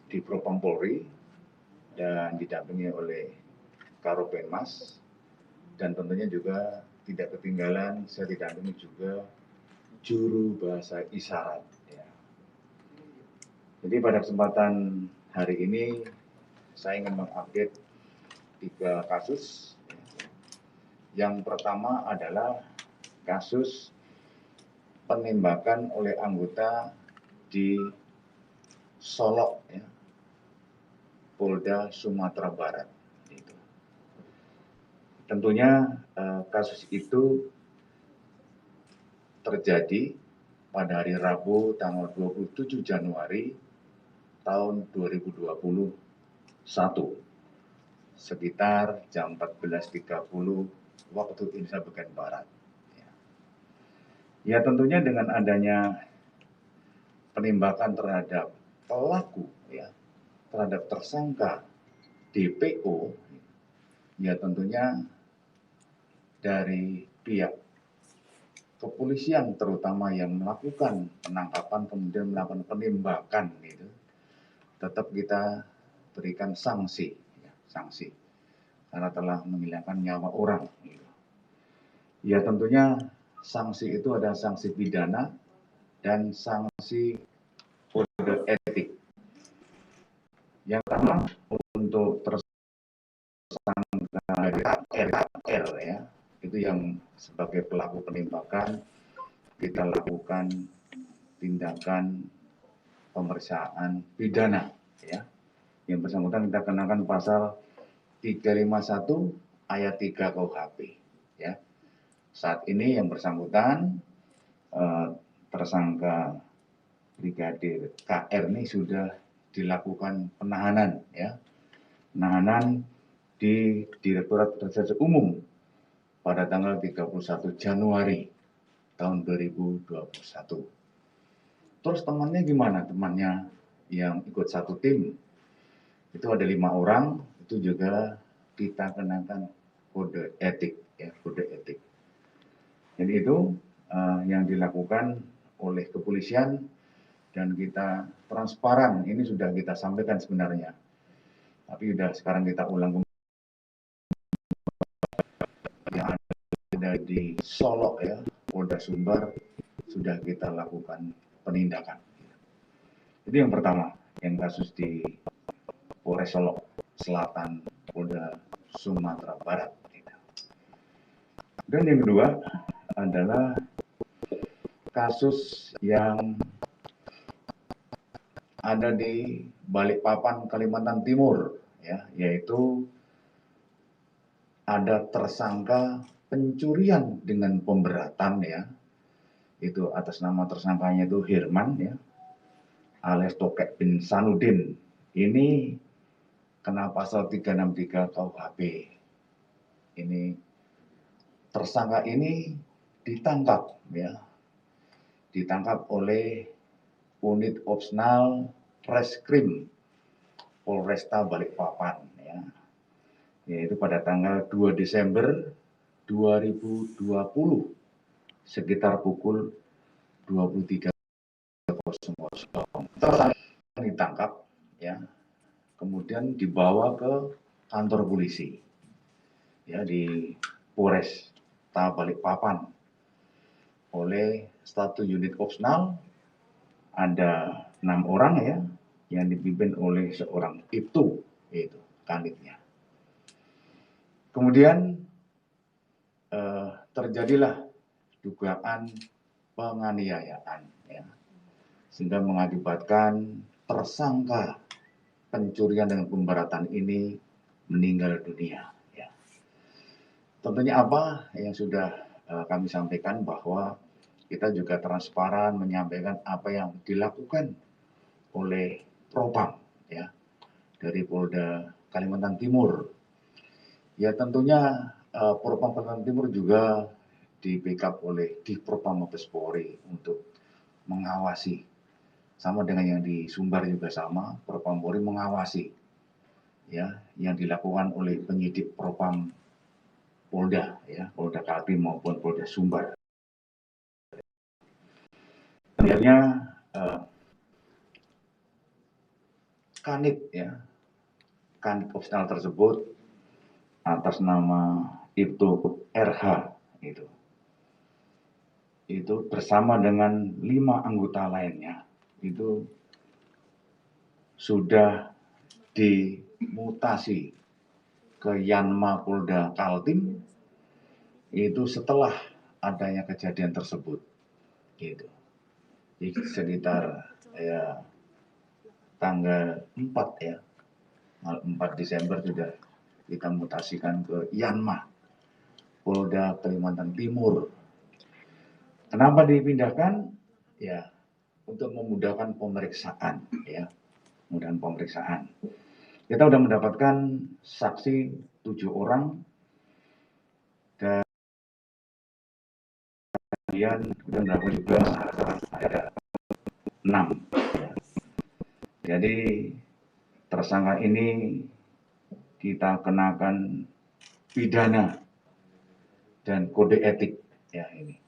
di Propam Polri dan didampingi oleh Karopenmas, dan tentunya juga tidak ketinggalan saya didampingi juga juru bahasa isyarat. Ya. Jadi pada kesempatan hari ini saya ingin mengupdate 3 kasus. Yang pertama adalah kasus penembakan oleh anggota di Solok, ya, Polda Sumatera Barat. Tentunya kasus itu terjadi pada hari Rabu tanggal 27 Januari tahun 2021 sekitar jam 14.30 waktu Indonesia bagian Barat. Ya tentunya dengan adanya penembakan terhadap pelaku, ya, terhadap tersangka DPO, ya tentunya dari pihak kepolisian terutama yang melakukan penangkapan kemudian melakukan penembakan gitu, tetap kita berikan sanksi, ya, sanksi karena telah menghilangkan nyawa orang. Gitu. Ya tentunya sanksi itu ada sanksi pidana dan sanksi kode etik. Yang pertama untuk R, ya, itu yang sebagai pelaku penembakan kita lakukan tindakan pemeriksaan pidana, ya. Yang bersangkutan kita kenakan pasal 351 ayat 3 KUHP, ya. Saat ini yang bersangkutan tersangka Brigadir KR ini sudah dilakukan penahanan, ya. Penahanan di Direktorat Reserse Umum pada tanggal 31 Januari tahun 2021. Terus temannya gimana? Temannya yang ikut satu tim itu ada 5 orang, itu juga kita kenakan kode etik, ya, kode etik. Jadi itu yang dilakukan oleh kepolisian dan kita transparan. Ini sudah kita sampaikan sebenarnya, tapi sudah sekarang kita ulang kembali. Yang ada di Solok, ya, Polda Sumbar sudah kita lakukan penindakan. Itu yang pertama, yang kasus di Polres Solok Selatan, Polda Sumatera Barat. Dan yang kedua adalah kasus yang ada di Balikpapan, Kalimantan Timur, ya, yaitu ada tersangka pencurian dengan pemberatan, ya, itu atas nama tersangkanya itu Herman, ya, alias Tokek bin Sanudin. Ini kena pasal 363 KUHP. Ini tersangka ini ditangkap, ya, ditangkap oleh unit opsional Reskrim Polresta Balikpapan, ya, yaitu pada tanggal 2 Desember 2020 sekitar pukul 23.00. Tersangka ditangkap, ya, kemudian dibawa ke kantor polisi, ya, di Polresta Balikpapan oleh satu unit opsional, ada 6 orang, ya, yang dipimpin oleh seorang Ibtu, yaitu kanitnya. Kemudian terjadilah dugaan penganiayaan, ya, sehingga mengakibatkan tersangka pencurian dengan pemberatan ini meninggal dunia. Ya. Tentunya apa yang sudah kami sampaikan, bahwa kita juga transparan menyampaikan apa yang dilakukan oleh Propam, ya, dari Polda Kalimantan Timur. Ya tentunya Propam Kalimantan Timur juga di backup oleh Divpropam Mabes Polri untuk mengawasi, sama dengan yang di Sumbar juga sama, Propam Polri mengawasi, ya, yang dilakukan oleh penyidik Propam Polda, ya, Polda Kaltim maupun Polda Sumbar. Akhirnya Kanit ya, kanit opsional tersebut atas nama Ibtu RH itu bersama dengan 5 anggota lainnya itu sudah dimutasi ke Yanma Polda Kaltim itu setelah adanya kejadian tersebut gitu. Jadi sekitar ya tanggal 4 ya, 4 Desember sudah kita mutasikan ke Yanma Polda Kalimantan Timur. Kenapa dipindahkan? Ya, untuk memudahkan pemeriksaan ya, memudahkan pemeriksaan. Kita sudah mendapatkan saksi 7 orang dan kemudian kita mendapatkan juga ada 6. Jadi tersangka ini kita kenakan pidana dan kode etik ya ini.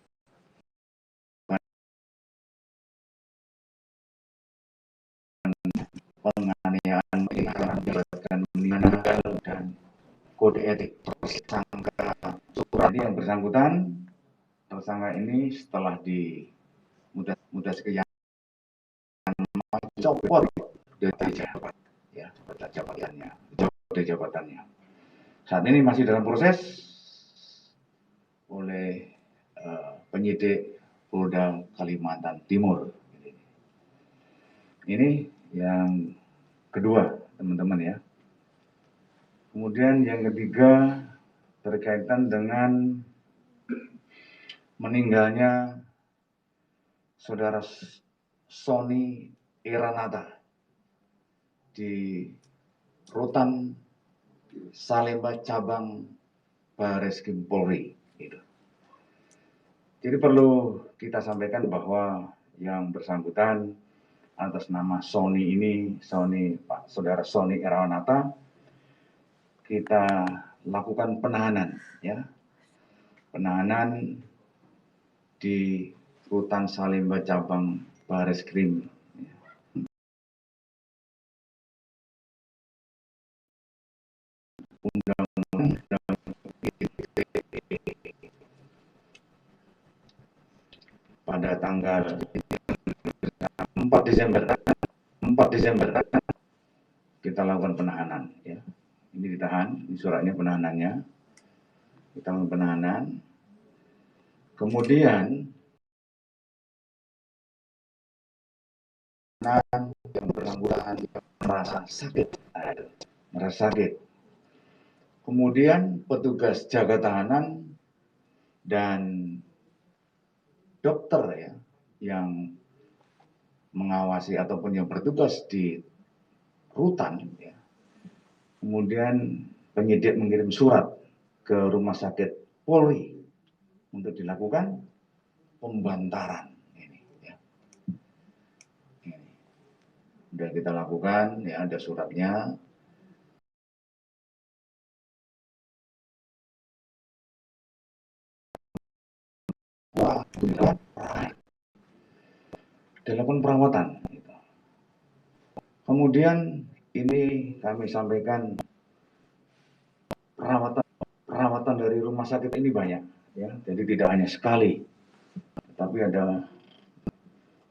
Penganiayaan mengakibatkan meninggal dan kode etik tersangka. Jadi yang bersangkutan tersangka ini setelah dimutasi ke Yanma copot dari jabatannya. Saat ini masih dalam proses oleh penyidik Polda Kalimantan Timur. Ini yang kedua, teman-teman ya. Kemudian yang ketiga berkaitan dengan meninggalnya saudara Sony Iranata di Rutan Salemba Cabang Bareskrim Polri. Jadi perlu kita sampaikan bahwa yang bersangkutan atas nama Sony ini, Pak saudara Sony Iranata, kita lakukan penahanan ya, penahanan di Rutan Salemba Cabang Bareskrim pada tanggal 4 Desember kita lakukan penahanan ya. Ini ditahan, ini suratnya penahanannya. Kita lakukan penahanan. Kemudian yang bersangkutan merasa sakit. Kemudian petugas jaga tahanan dan dokter ya yang mengawasi ataupun yang bertugas di rutan ya. Kemudian penyidik mengirim surat ke rumah sakit Polri untuk dilakukan pembantaran ini ya. Ini sudah kita lakukan ya, ada suratnya. Dilakukan perawatan. Kemudian ini kami sampaikan perawatan dari rumah sakit ini banyak ya, jadi tidak hanya sekali, tapi ada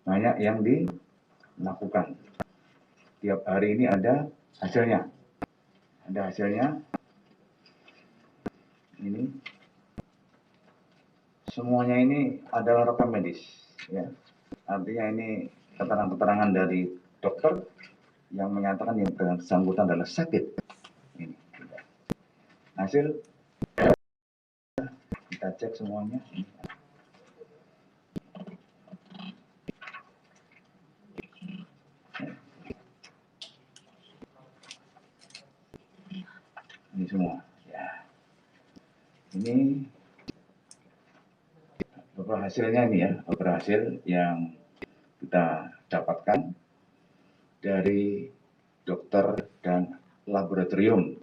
banyak yang dilakukan. Tiap hari ini ada hasilnya. Ini semuanya ini adalah rekam medis ya. Artinya ini keterangan-keterangan dari dokter yang menyatakan yang bersangkutan adalah sakit. Ini hasil kita cek semuanya. Ini semua ya. Ini beberapa hasilnya ini ya, beberapa hasil yang kita dapatkan dari dokter dan laboratorium.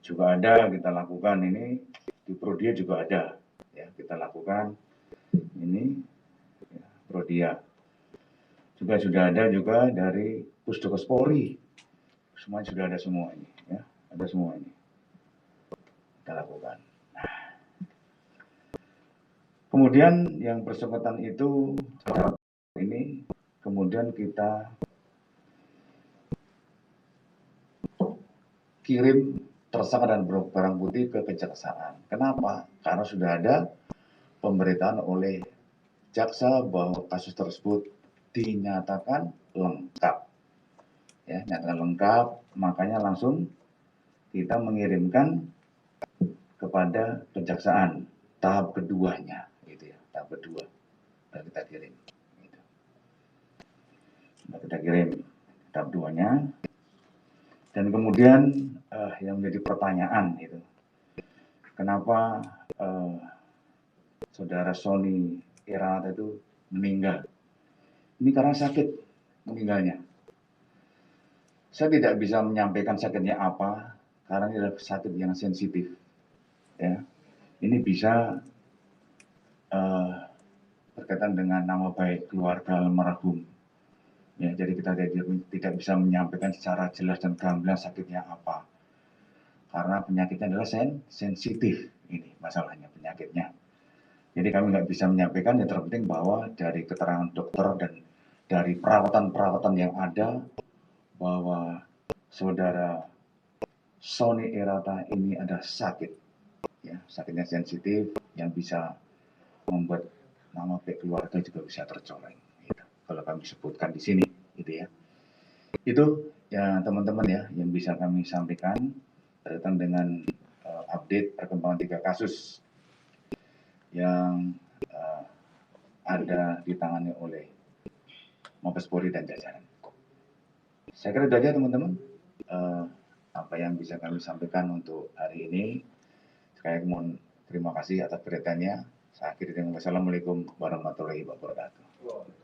Juga ada kita lakukan ini di Prodia juga ada ya, kita lakukan ini ya, Prodia juga sudah ada juga dari Pusdokes Polri semuanya sudah ada semua ini, ya, ada semua ini kita lakukan. Kemudian yang bersangkutan itu ini kemudian kita kirim tersangka dan barang bukti ke kejaksaan. Kenapa? Karena sudah ada pemberitaan oleh jaksa bahwa kasus tersebut dinyatakan lengkap. Ya, nyatakan lengkap, makanya langsung kita mengirimkan kepada kejaksaan tahap keduanya, gitu ya, tahap kedua. Dan kita kirim. Gitu. Kita kirim tahap keduanya. Dan kemudian yang menjadi pertanyaan itu, kenapa saudara Sony Iranata itu meninggal? Ini karena sakit meninggalnya. Saya tidak bisa menyampaikan sakitnya apa, karena ini adalah sakit yang sensitif. Ya, ini bisa berkaitan dengan nama baik keluarga almarhum. Ya, jadi kita tidak bisa menyampaikan secara jelas dan gamblang sakitnya apa. Karena penyakitnya adalah sensitif, ini masalahnya penyakitnya. Jadi kami nggak bisa menyampaikan, yang terpenting bahwa dari keterangan dokter dan dari perawatan-perawatan yang ada, bahwa saudara Sony Irata ini ada sakit, ya, sakitnya sensitif yang bisa membuat nama baik keluarga juga bisa tercoreng. Gitu. Kalau kami sebutkan di sini, gitu ya. Itu ya teman-teman ya yang bisa kami sampaikan berkaitan dengan update perkembangan 3 kasus yang ada ditangani oleh Mabes Polri dan jajaran. Saya kira itu aja teman-teman apa yang bisa kami sampaikan untuk hari ini. Saya mohon terima kasih atas perhatiannya. Saya akhiri dengan wassalamualaikum warahmatullahi wabarakatuh.